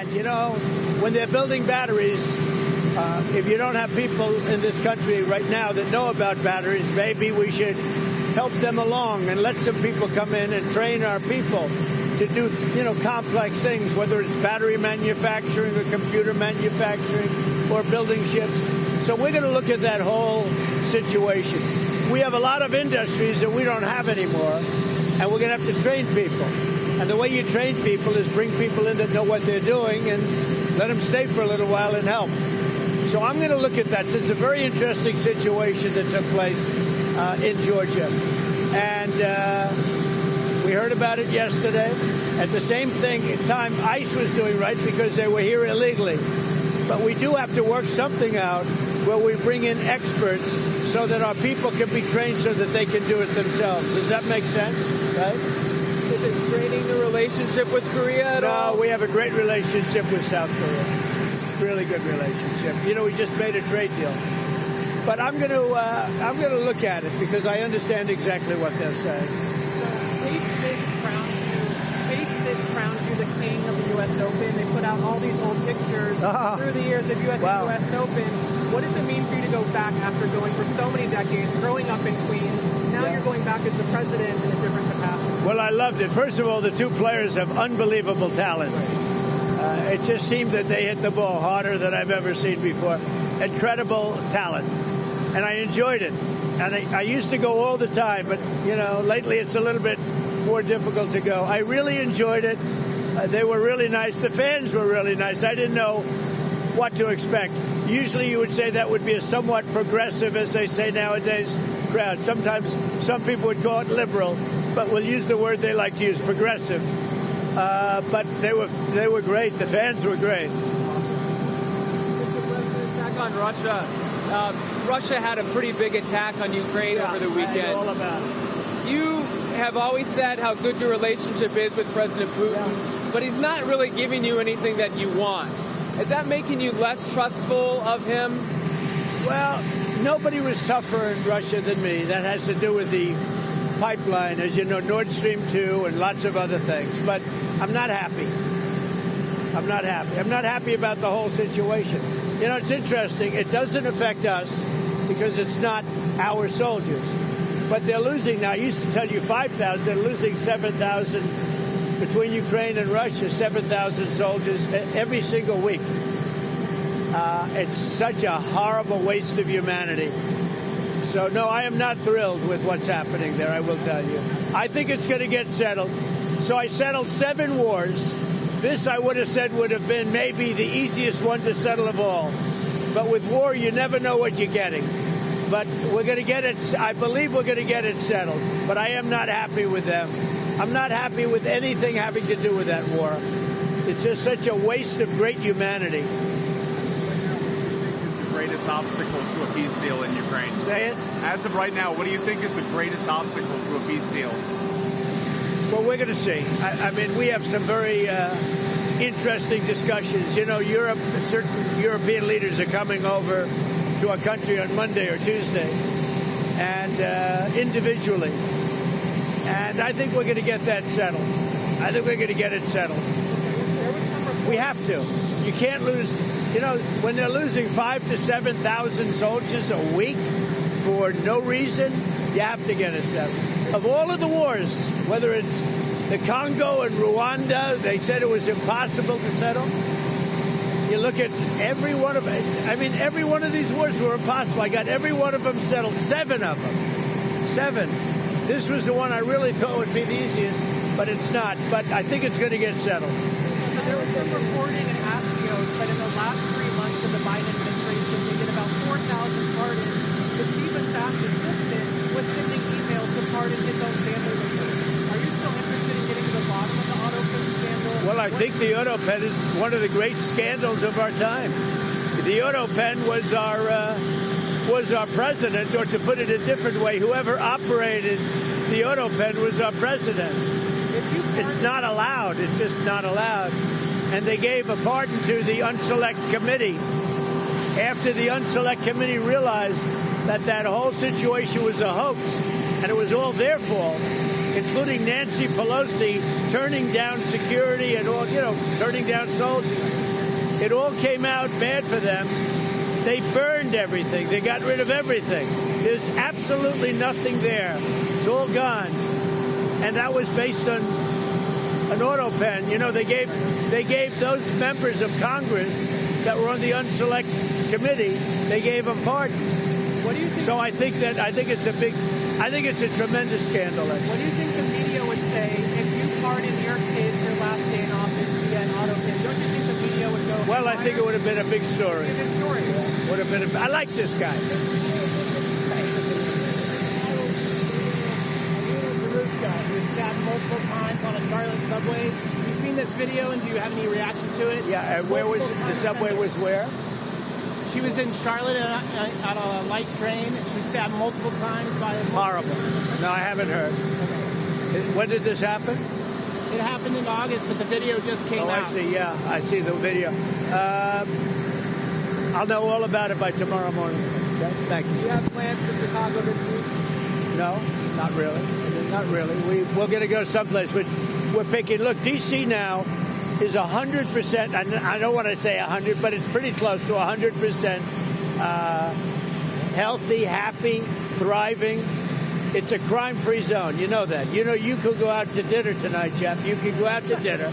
And, you know, when they're building batteries, if you don't have people in this country right now that know about batteries, maybe we should help them along and let some people come in and train our people to do, you know, complex things, whether it's battery manufacturing or computer manufacturing or building ships. So we're going to look at that whole situation. We have a lot of industries that we don't have anymore, and we're going to have to train people. And the way you train people is bring people in that know what they're doing and let them stay for a little while and help. So I'm going to look at that. It's a very interesting situation that took place in Georgia. And we heard about it yesterday. At the same time, ICE was doing right because they were here illegally. But we do have to work something out where we bring in experts so that our people can be trained so that they can do it themselves. Does that make sense? Right? Is it straining the relationship with Korea at all? No, we have a great relationship with South Korea. Really good relationship. You know, we just made a trade deal. But I'm going to look at it because I understand exactly what they're saying. So, Page Six crowns you the king of the U.S. Open. They put out all these old pictures through the years of U.S. Open. What does it mean for you to go back after going for so many decades, growing up in Queens? Now you're going back as the president in a different capacity. Well, I loved it. First of all, the two players have unbelievable talent. It just seemed that they hit the ball harder than I've ever seen before. Incredible talent. And I enjoyed it. And I used to go all the time, but, you know, lately it's a little bit more difficult to go. I really enjoyed it. They were really nice. The fans were really nice. I didn't know what to expect. Usually you would say that would be a somewhat progressive, as they say nowadays, crowd. Sometimes some people would call it liberal, but we'll use the word they like to use, progressive. But they were great. The fans were great. Attack on Russia. Russia had a pretty big attack on Ukraine over the weekend. I know all about it. You have always said how good your relationship is with President Putin, but he's not really giving you anything that you want. Is that making you less trustful of him? Well, nobody was tougher in Russia than me. That has to do with the pipeline, as you know, Nord Stream 2 and lots of other things. But I'm not happy. I'm not happy. I'm not happy about the whole situation. You know, it's interesting. It doesn't affect us because it's not our soldiers. But they're losing now. I used to tell you 5,000. They're losing 7,000 between Ukraine and Russia, 7,000 soldiers every single week. It's such a horrible waste of humanity. So, no, I am not thrilled with what's happening there, I will tell you. I think it's going to get settled. So I settled 7 wars. This, I would have said, would have been maybe the easiest one to settle of all. But with war, you never know what you're getting. But we're going to get it. I believe we're going to get it settled. But I am not happy with them. I'm not happy with anything having to do with that war. It's just such a waste of great humanity. The greatest obstacle to a peace deal in Ukraine? Say it? As of right now, what do you think is the greatest obstacle to a peace deal? Well, we're going to see. I mean, we have some very interesting discussions. You know, Europe, certain European leaders are coming over to our country on Monday or Tuesday, and individually. And I think we're going to get that settled. I think we're going to get it settled. We have to. You can't lose. You know, when they're losing 5,000 to 7,000 soldiers a week for no reason, you have to get it settled. Of all of the wars, whether it's the Congo and Rwanda, they said it was impossible to settle. You look at every one of them. I mean, every one of these wars were impossible. I got every one of them settled, 7 of them. 7. This was the one I really thought would be the easiest, but it's not. But I think it's going to get settled. So there was some reporting in Axios that in the last 3 months of the Biden administration, they did about 4,000 pardons. The chief of staff's assistant was sending emails to pardon his own family members. Are you still interested in getting to the bottom of the auto pen scandal? Well, I think the auto pen is one of the great scandals of our time. The auto pen was our president, or to put it a different way, whoever operated the auto pen was our president. It's not allowed. It's just not allowed. And they gave a pardon to the Unselect Committee after the Unselect Committee realized that that whole situation was a hoax and it was all their fault. including Nancy Pelosi turning down security and all, turning down soldiers. It all came out bad for them. They burned everything. They got rid of everything. There's absolutely nothing there. It's all gone. And that was based on an auto pen. They gave those members of Congress that were on the unselect committee, they gave them pardons. What do you think? So I think it's a tremendous scandal. What do you think the media would say if you pardoned your kid your last day in office via an auto pen? Don't you think the media would go? Well, I think it would have been a big story. A big story. Would have been. I like this guy. He was stabbed multiple times on a Charlotte subway. You've seen this video, and do you have any reaction to it? Yeah, and where was the subway? Was where? She was in Charlotte on a light train. She was stabbed multiple times by a... Horrible. No, I haven't heard. Okay. When did this happen? It happened in August, but the video just came out. I see. Yeah, I see the video. I'll know all about it by tomorrow morning. Okay? Thank you. Do you have plans for Chicago this week? No, not really. Not really. We're going to go someplace. We're picking. Look, D.C. now is 100%. I don't want to say 100, but it's pretty close to 100% healthy, happy, thriving. It's a crime-free zone. You know that. You could go out to dinner tonight, Jeff. You could go out to dinner,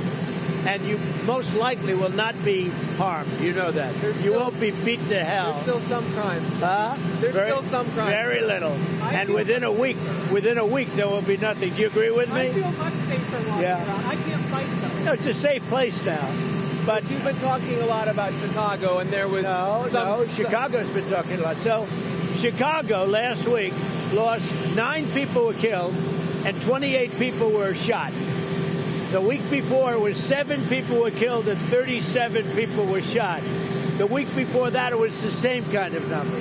and you most likely will not be harmed. You know that. You won't be beaten to hell. There's still some crime. There's still some crime. Very little. And within a week, there will be nothing. Do you agree with me? I feel much safer walking around. I can't fight them. No, it's a safe place now. But you've been talking a lot about Chicago, and there was Chicago's been talking a lot. So, Chicago last week lost 9 people were killed and 28 people were shot. The week before, it was 7 people were killed and 37 people were shot. The week before that, it was the same kind of number.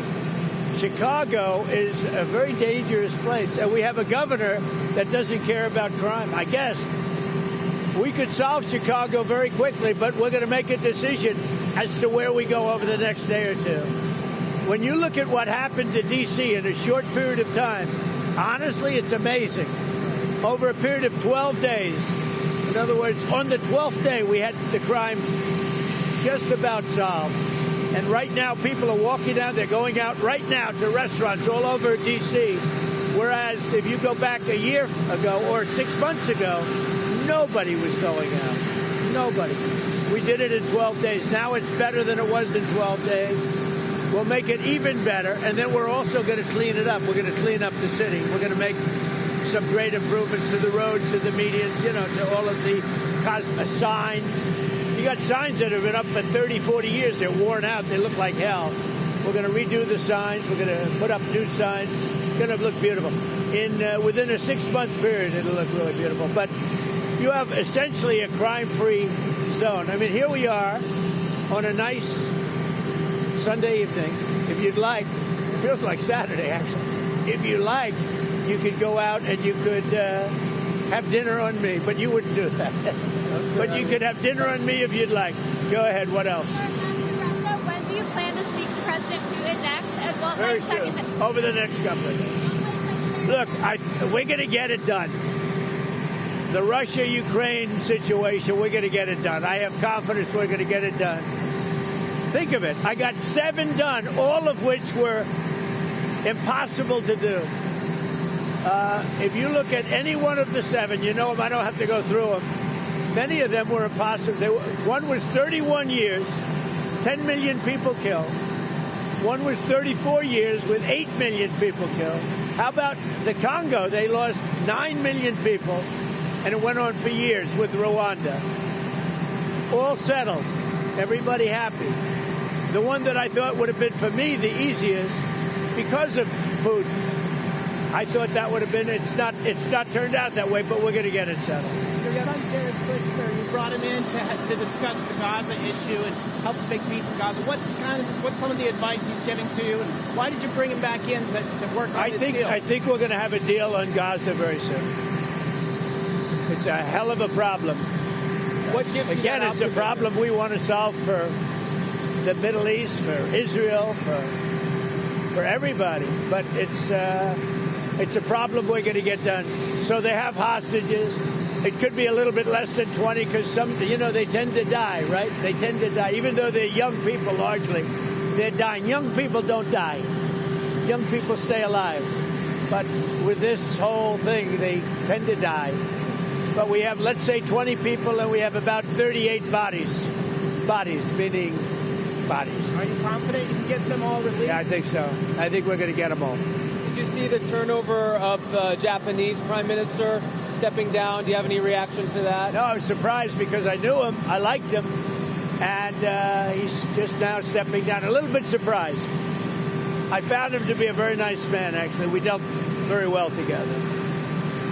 Chicago is a very dangerous place, and we have a governor that doesn't care about crime. I guess we could solve Chicago very quickly, but we're going to make a decision as to where we go over the next day or two. When you look at what happened to D.C. in a short period of time, honestly, it's amazing. Over a period of 12 days, in other words, on the 12th day, we had the crime just about solved. And right now, people are walking down. They're going out right now to restaurants all over D.C., whereas if you go back a year ago or 6 months ago, nobody was going out. Nobody. We did it in 12 days. Now it's better than it was in 12 days. We'll make it even better, and then we're also going to clean it up. We're going to clean up the city. We're going to make some great improvements to the roads, to the medians, to all of the signs. You got signs that have been up for 30, 40 years. They're worn out. They look like hell. We're going to redo the signs. We're going to put up new signs. It's going to look beautiful. Within a 6-month period, it'll look really beautiful. But you have essentially a crime-free zone. I mean, here we are on a nice Sunday evening. If you'd like, it feels like Saturday, actually. If you like, you could go out and you could have dinner on me, but you wouldn't do that. But you could have dinner on me if you'd like. Go ahead. What else? When do you plan to speak to President Putin next? And what Very soon. Over the next couple of days. Look, we're going to get it done. The Russia-Ukraine situation, we're going to get it done. I have confidence we're going to get it done. Think of it. I got 7 done, all of which were impossible to do. If you look at any one of the 7, you know them. I don't have to go through them. Many of them were impossible. One was 31 years, 10 million people killed. One was 34 years with 8 million people killed. How about the Congo? They lost 9 million people, and it went on for years with Rwanda. All settled. Everybody happy. The one that I thought would have been, for me, the easiest, because of Putin, I thought that would have been, it's not turned out that way, but we're going to get it settled. You brought him in to discuss the Gaza issue and help make peace in Gaza. What's some of the advice he's giving to you, and why did you bring him back in to work on this deal? I think we're going to have a deal on Gaza very soon. It's a hell of a problem. What gives you Again, it's a problem we want to solve for the Middle East, for Israel, for everybody. But it's a problem we're going to get done So they have hostages. It could be a little bit less than 20 because they tend to die, right? They tend to die. Even though they're young people largely, they're dying. Young people don't die. Young people stay alive. But with this whole thing, they tend to die. But we have, let's say, 20 people, and we have about 38 bodies. Bodies, meaning bodies. Are you confident you can get them all released? Yeah, I think so. I think we're going to get them all. Did you see the turnover of the Japanese Prime Minister stepping down? Do you have any reaction to that? No, I was surprised because I knew him. I liked him. And he's just now stepping down. A little bit surprised. I found him to be a very nice man, actually. We dealt very well together.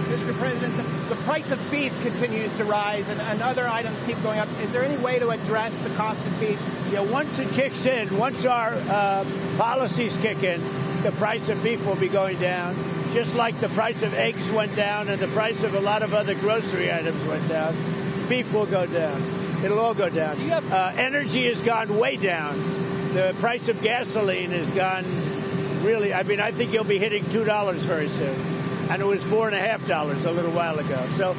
Mr. President, the price of beef continues to rise and other items keep going up. Is there any way to address the cost of beef? Yeah, once it kicks in, once our policies kick in, the price of beef will be going down, just like the price of eggs went down and the price of a lot of other grocery items went down. Beef will go down. It'll all go down. Energy has gone way down. The price of gasoline has gone really, I think you'll be hitting $2 very soon. And it was $4.50 a little while ago. So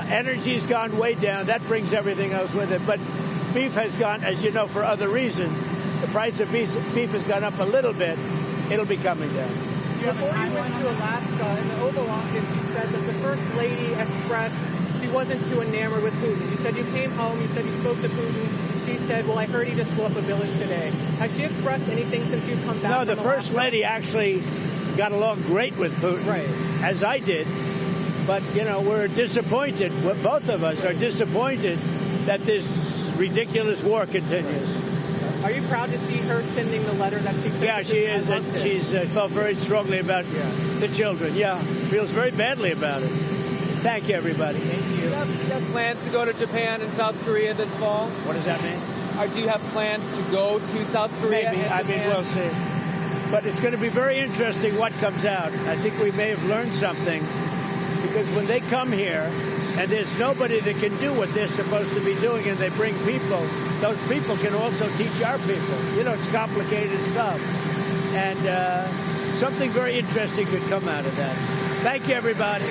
energy's gone way down. That brings everything else with it. But beef has gone, as you know, for other reasons. The price of beef has gone up a little bit. It'll be coming down. Before you went to Alaska, in the Oval Office, you said that the First Lady expressed she wasn't too enamored with Putin. You said you came home, you said you spoke to Putin. She said, well, I heard he just blew up a village today. Has she expressed anything since you've come back? No, the First Lady actually got along great with Putin, right, as I did. But, we're disappointed. Both of us are disappointed that this ridiculous war continues. Are you proud to see her sending the letter that she sent? Yeah, she is. And she's felt very strongly about the children. Yeah, feels very badly about it. Thank you, everybody. Thank you. Do you have plans to go to Japan and South Korea this fall? What does that mean? Or do you have plans to go to South Korea? Maybe. We'll see. But it's going to be very interesting what comes out. I think we may have learned something because when they come here and there's nobody that can do what they're supposed to be doing and they bring people, those people can also teach our people. It's complicated stuff. And something very interesting could come out of that. Thank you, everybody.